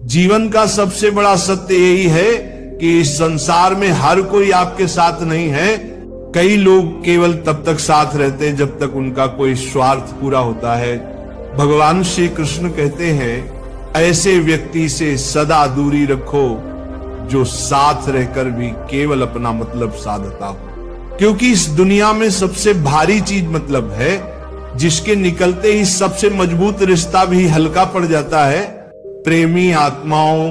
जीवन का सबसे बड़ा सत्य यही है कि इस संसार में हर कोई आपके साथ नहीं है। कई लोग केवल तब तक साथ रहते हैं जब तक उनका कोई स्वार्थ पूरा होता है। भगवान श्री कृष्ण कहते हैं, ऐसे व्यक्ति से सदा दूरी रखो जो साथ रहकर भी केवल अपना मतलब साधता हो। क्योंकि इस दुनिया में सबसे भारी चीज मतलब है, जिसके निकलते ही सबसे मजबूत रिश्ता भी हल्का पड़ जाता है। प्रेमी आत्माओं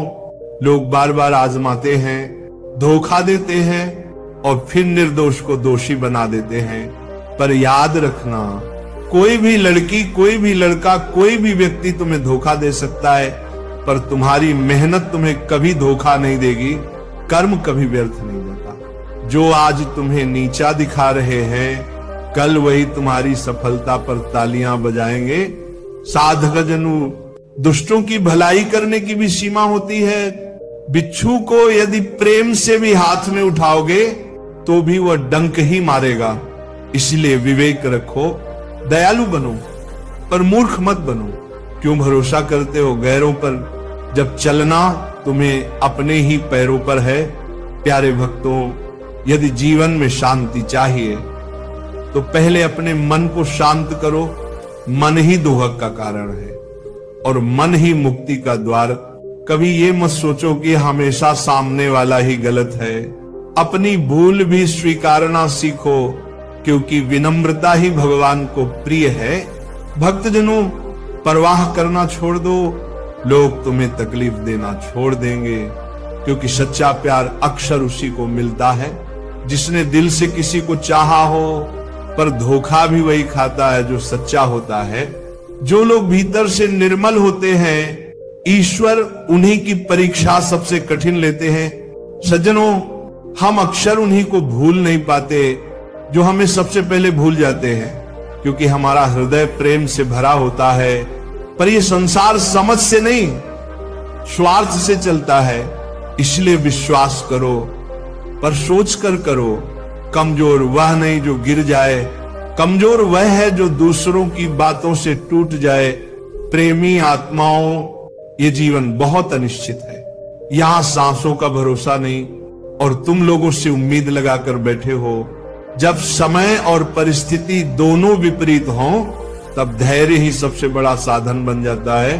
लोग बार बार आजमाते हैं, धोखा देते हैं और फिर निर्दोष को दोषी बना देते हैं। पर याद रखना, कोई भी लड़की, कोई भी लड़का, कोई भी व्यक्ति तुम्हें धोखा दे सकता है, पर तुम्हारी मेहनत तुम्हें कभी धोखा नहीं देगी। कर्म कभी व्यर्थ नहीं जाता। जो आज तुम्हें नीचा दिखा रहे हैं, कल वही तुम्हारी सफलता पर तालियां बजाएंगे। साधक जनु, दुष्टों की भलाई करने की भी सीमा होती है। बिच्छू को यदि प्रेम से भी हाथ में उठाओगे तो भी वह डंक ही मारेगा। इसलिए विवेक रखो, दयालु बनो, पर मूर्ख मत बनो। क्यों भरोसा करते हो गैरों पर, जब चलना तुम्हें अपने ही पैरों पर है। प्यारे भक्तों, यदि जीवन में शांति चाहिए तो पहले अपने मन को शांत करो। मन ही दुहक का कारण है और मन ही मुक्ति का द्वार। कभी ये मत सोचो कि हमेशा सामने वाला ही गलत है। अपनी भूल भी स्वीकारना सीखो, क्योंकि विनम्रता ही भगवान को प्रिय है। भक्तजनों, परवाह करना छोड़ दो, लोग तुम्हें तकलीफ देना छोड़ देंगे, क्योंकि सच्चा प्यार अक्सर उसी को मिलता है जिसने दिल से किसी को चाहा हो। पर धोखा भी वही खाता है जो सच्चा होता है। जो लोग भीतर से निर्मल होते हैं, ईश्वर उन्हीं की परीक्षा सबसे कठिन लेते हैं। सज्जनों, हम अक्सर उन्हीं को भूल नहीं पाते जो हमें सबसे पहले भूल जाते हैं, क्योंकि हमारा हृदय प्रेम से भरा होता है। पर यह संसार समझ से नहीं, स्वार्थ से चलता है। इसलिए विश्वास करो, पर सोच कर करो। कमजोर वह नहीं जो गिर जाए, कमजोर वह है जो दूसरों की बातों से टूट जाए। प्रेमी आत्माओं, ये जीवन बहुत अनिश्चित है। यहां सांसों का भरोसा नहीं और तुम लोगों से उम्मीद लगाकर बैठे हो। जब समय और परिस्थिति दोनों विपरीत हों, तब धैर्य ही सबसे बड़ा साधन बन जाता है।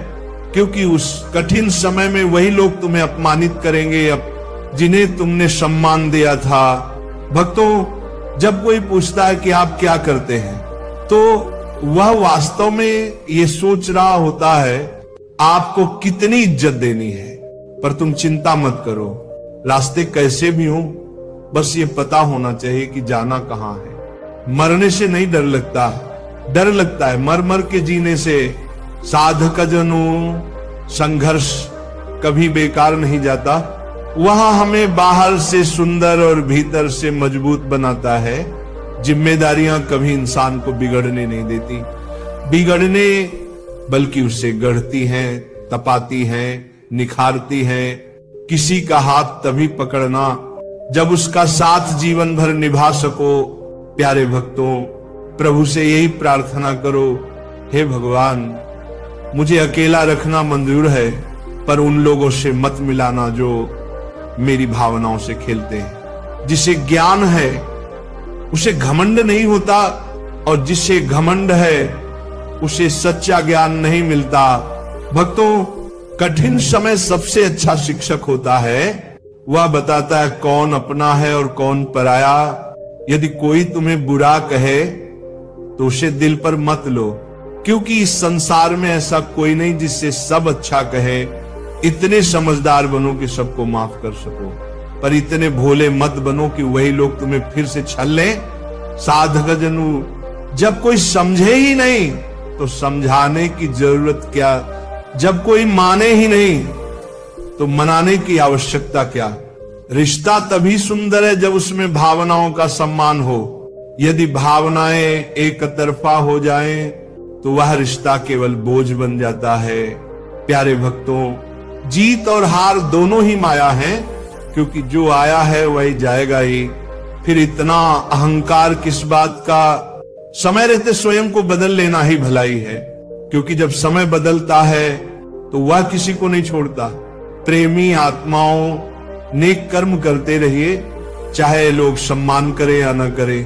क्योंकि उस कठिन समय में वही लोग तुम्हें अपमानित करेंगे जिन्हें तुमने सम्मान दिया था। भक्तों, जब कोई पूछता है कि आप क्या करते हैं, तो वह वास्तव में ये सोच रहा होता है आपको कितनी इज्जत देनी है। पर तुम चिंता मत करो, रास्ते कैसे भी हों, बस ये पता होना चाहिए कि जाना कहां है। मरने से नहीं डर लगता, डर लगता है मर मर के जीने से। साधक जनों, संघर्ष कभी बेकार नहीं जाता। वहां हमें बाहर से सुंदर और भीतर से मजबूत बनाता है। जिम्मेदारियां कभी इंसान को बिगड़ने नहीं देती, बिगड़ने बल्कि उसे गढ़ती हैं, तपाती हैं, निखारती हैं। किसी का हाथ तभी पकड़ना जब उसका साथ जीवन भर निभा सको। प्यारे भक्तों, प्रभु से यही प्रार्थना करो, हे भगवान, मुझे अकेला रखना मंजूर है, पर उन लोगों से मत मिलाना जो मेरी भावनाओं से खेलते हैं। जिसे ज्ञान है उसे घमंड नहीं होता, और जिसे घमंड है उसे सच्चा ज्ञान नहीं मिलता। भक्तों, कठिन समय सबसे अच्छा शिक्षक होता है। वह बताता है कौन अपना है और कौन पराया। यदि कोई तुम्हें बुरा कहे तो उसे दिल पर मत लो, क्योंकि इस संसार में ऐसा कोई नहीं जिससे सब अच्छा कहे। इतने समझदार बनो कि सबको माफ कर सको, पर इतने भोले मत बनो कि वही लोग तुम्हें फिर से छल लें। साधक जनू, जब कोई समझे ही नहीं तो समझाने की जरूरत क्या। जब कोई माने ही नहीं तो मनाने की आवश्यकता क्या। रिश्ता तभी सुंदर है जब उसमें भावनाओं का सम्मान हो। यदि भावनाएं एक तरफा हो जाएं तो वह रिश्ता केवल बोझ बन जाता है। प्यारे भक्तों, जीत और हार दोनों ही माया हैं, क्योंकि जो आया है वही जाएगा ही। फिर इतना अहंकार किस बात का। समय रहते स्वयं को बदल लेना ही भलाई है, क्योंकि जब समय बदलता है तो वह किसी को नहीं छोड़ता। प्रेमी आत्माओं नेक कर्म करते रहिए, चाहे लोग सम्मान करें या न करें,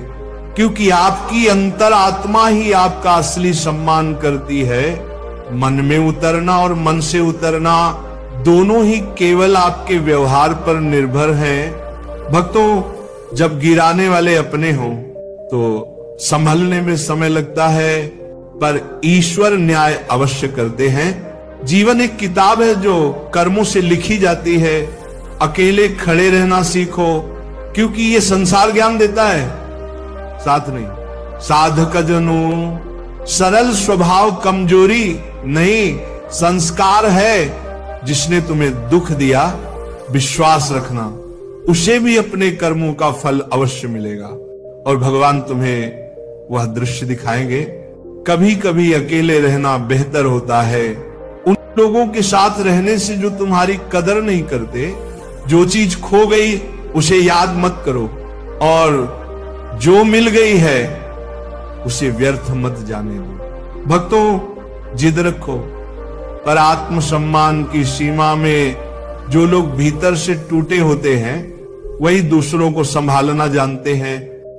क्योंकि आपकी अंतर आत्मा ही आपका असली सम्मान करती है। मन में उतरना और मन से उतरना दोनों ही केवल आपके व्यवहार पर निर्भर हैं। भक्तों, जब गिराने वाले अपने हों तो संभलने में समय लगता है, पर ईश्वर न्याय अवश्य करते हैं। जीवन एक किताब है जो कर्मों से लिखी जाती है। अकेले खड़े रहना सीखो, क्योंकि ये संसार ज्ञान देता है, साथ नहीं। साधक जनों सरल स्वभाव कमजोरी नहीं, संस्कार है। जिसने तुम्हें दुख दिया, विश्वास रखना उसे भी अपने कर्मों का फल अवश्य मिलेगा, और भगवान तुम्हें वह दृश्य दिखाएंगे। कभी कभी अकेले रहना बेहतर होता है। उन लोगों के साथ रहने से जो तुम्हारी कदर नहीं करते। जो चीज खो गई उसे याद मत करो, और जो मिल गई है उसे व्यर्थ मत जाने दो। भक्तों, जिद रखो, पर आत्मसम्मान की सीमा में जो लोग भीतर से टूटे होते हैं वही दूसरों को संभालना जानते हैं।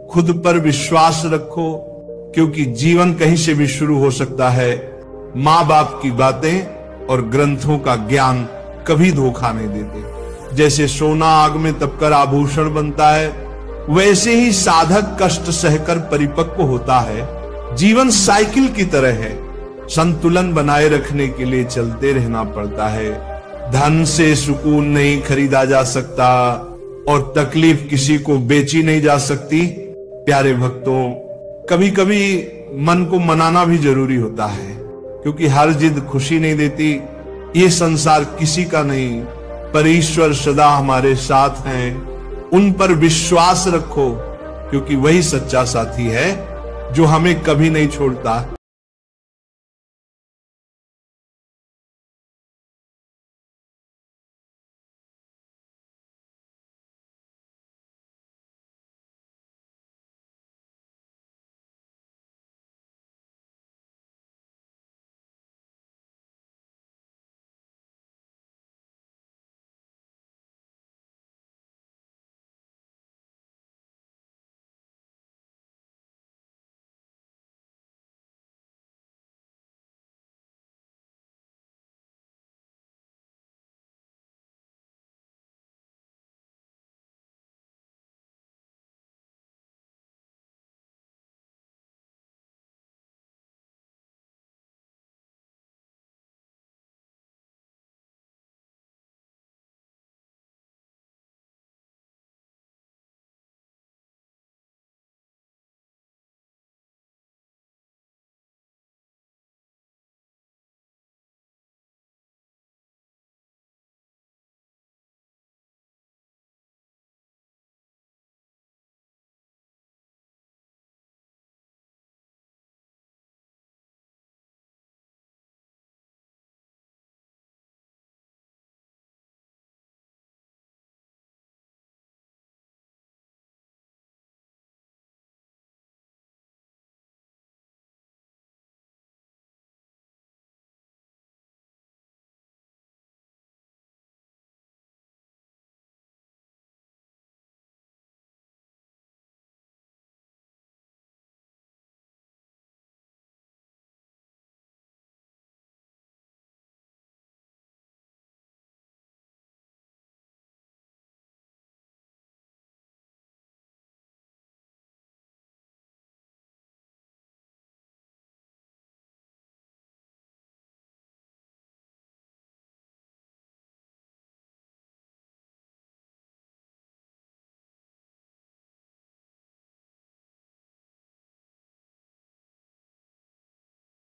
खुद पर विश्वास रखो, क्योंकि जीवन कहीं से भी शुरू हो सकता है। माँ बाप की बातें और ग्रंथों का ज्ञान कभी धोखा नहीं देते। जैसे सोना आग में तपकर आभूषण बनता है, वैसे ही साधक कष्ट सहकर परिपक्व होता है। जीवन साइकिल की तरह है, संतुलन बनाए रखने के लिए चलते रहना पड़ता है। धन से सुकून नहीं खरीदा जा सकता, और तकलीफ किसी को बेची नहीं जा सकती। प्यारे भक्तों, कभी कभी मन को मनाना भी जरूरी होता है, क्योंकि हर जिद खुशी नहीं देती। ये संसार किसी का नहीं, पर ईश्वर सदा हमारे साथ हैं। उन पर विश्वास रखो, क्योंकि वही सच्चा साथी है जो हमें कभी नहीं छोड़ता।